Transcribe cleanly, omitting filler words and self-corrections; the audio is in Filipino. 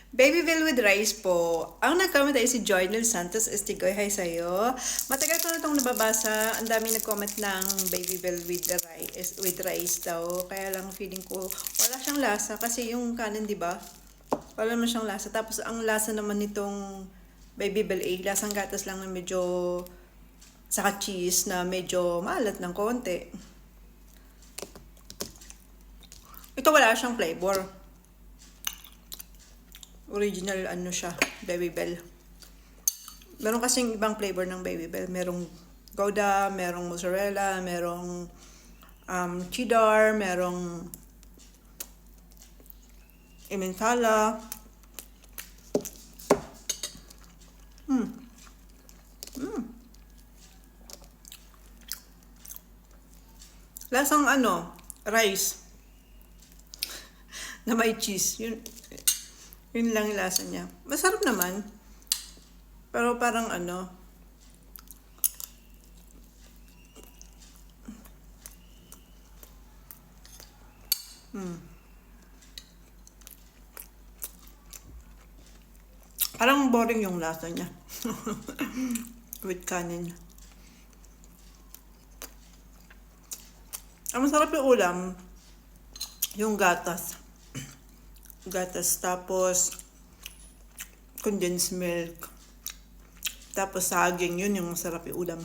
Babybel with rice po. Ang nag-comment ay si Joynel Santos Estigoy. Hi sa'yo. Matagal ko na itong nababasa. Ang dami nag-comment ng Babybel with rice daw. Kaya lang feeling ko wala siyang lasa. Kasi yung kanin, di ba? Wala naman siyang lasa. Tapos ang lasa naman nitong Babybel ay lasang gatas lang na medyo saka cheese na medyo maalat ng konti. Ito wala siyang flavor. Original ano siya, Babybel. Meron kasing ibang flavor ng Babybel. Merong Gouda, merong mozzarella, merong cheddar, merong Emmentaler. Lasang ano, rice na may cheese. Yun lang yung lasa niya. Masarap naman. Pero parang ano. Parang boring yung lasa niya. With kanin. Ang masarap yung ulam, yung gatas. Gatas, tapos condensed milk, tapos saging, yun yung masarap yung ulam.